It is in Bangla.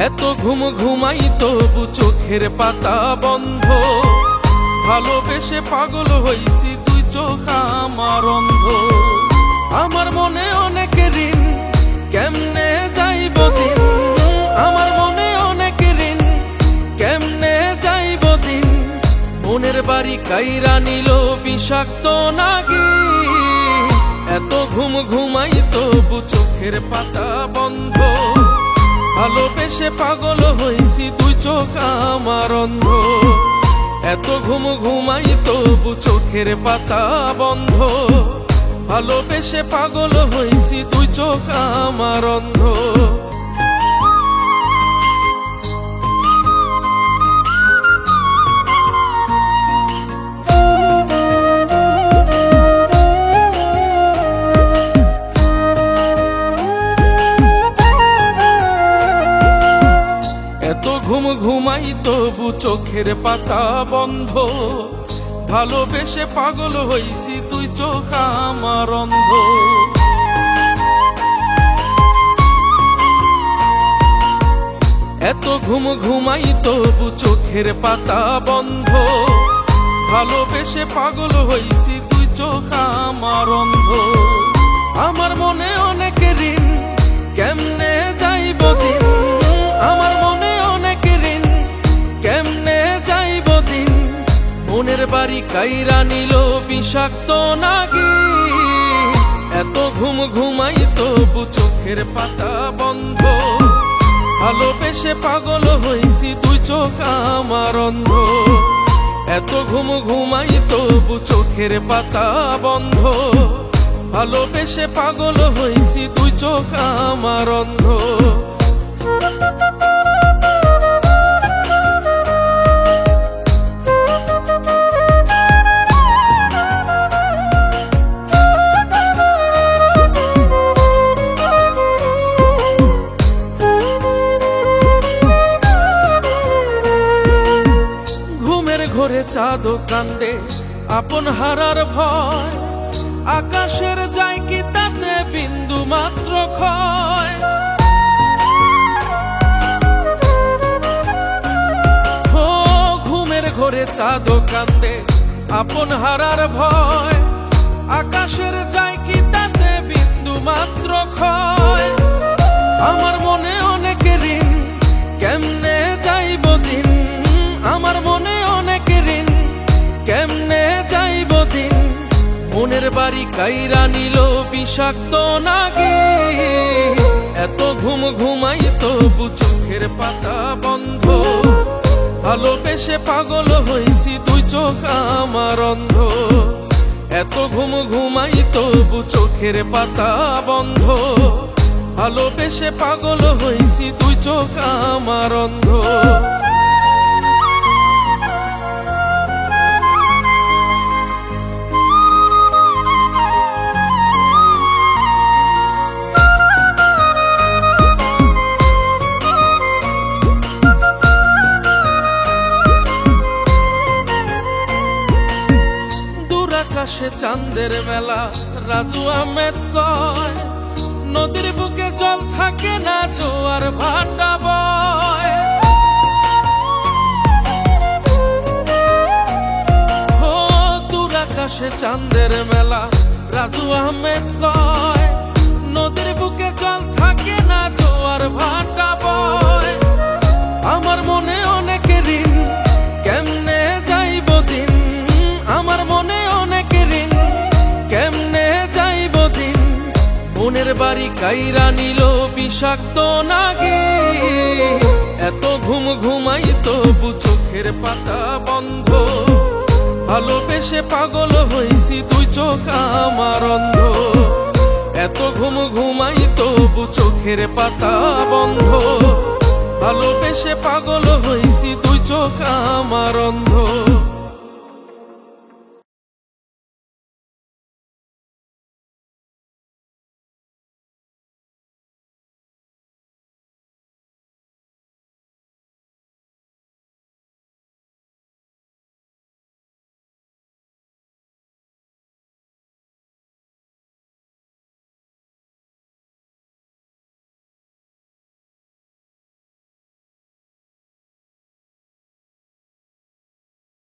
এত ঘুম ঘুমাই তবু চোখের পাতা বন্ধ, ভালোবেসে পাগল হইছি তুই চোখ আমার অন্ধ। আমার মনে অনেক ঋণ, কেমনে যাইব দিন, আমার মনে অনেক ঋণ, কেমনে যাইব দিন। মনের বাড়ি কাইরা নিল বিষাক্ত নাগিন, এত ঘুম ঘুমাই তবু চোখের পাতা বন্ধ, ভালোবেসে পাগল হইছি তুই চোখ আমার অন্ধ। এত ঘুম ঘুমাই তবু চোখের পাতা বন্ধ, ভালোবেসে পাগল হইছি তুই চোখ আমার অন্ধ। এত ঘুম ঘুমাই তবু চোখের পাতা বন্ধ, ভালোবেসে পাগল হইছি তুই চোখ আমার অন্ধ। এত ঘুম ঘুমাই তবু চোখের পাতা বন্ধ, ভালোবেসে পাগল হইছি তুই চোখ আমার অন্ধ। আমার মনে অনেক ঋণ, কেমনে যাইব দিন, আমার মনে অনেক ঋণ, কেমনে যাইব দিন। মনের বাড়ি কাইরা নিল বিষাক্ত নাগিন, এত ঘুম ঘুমাই তবু চোখের পাতা বন্ধ, ভালোবেসে পাগল হইছি তুই চোখ আমার অন্ধ। এত ঘুম ঘুমাই তবু চোখের পাতা বন্ধ, ভালোবেসে পাগল হইছি তুই চোখ আমার অন্ধ। ঘরে চাঁদ কান্দে আপন হারার ভয়, আকাশের যায় কি তাতে বিন্দু মাত্র ক্ষয়। ও ঘুমের ঘরে চাঁদ কান্দে আপন হারার ভয়, আকাশের যায় কি তাতে বিন্দু মাত্র ক্ষয়। আমার মনে অনেক ঋণ, কেমনে যাইব দিন, আমার মনে অনেক ঋণ, কেমনে যাইব দিন। মনের বাড়ি কাইরা নিল বিষাক্ত নাগিন, এত ঘুম ঘুমাই তবু চোখের পাতা বন্ধ, ভালোবেসে পাগল হইছি তুই চোখ আমার অন্ধ। এত ঘুম ঘুমাই তবু চোখের পাতা বন্ধ, ভালোবেসে পাগল হইছি তুই চোখ আমার অন্ধ। আকাশে চাঁদের মেলা রাজু আহমেদ কয়, নদীর বুকে জল থাকে না জোয়ার ভাটা বয়। ও দূর আকাশে চাঁদের মেলা রাজু আহমেদ কয়, নদীর বুকে জল থাকে না জোয়ার ভাটা বয়। আমার মনে অনেক ঋণ, কেমনে যাইব দিন, আমার মনে অনেক ঋণ, কেমনে যাইব দিন। মনের বাড়ি কাইরা নিল বিষাক্ত নাগিন, এত ঘুম ঘুমাই তবু চোখের পাতা বন্ধ, ভালোবেসে পাগল হইছি তুই চোখ আমার অন্ধ। এত ঘুম ঘুমাই তবু চোখের পাতা বন্ধ, ভালোবেসে পাগল হইছি তুই চোখ আমার অন্ধ।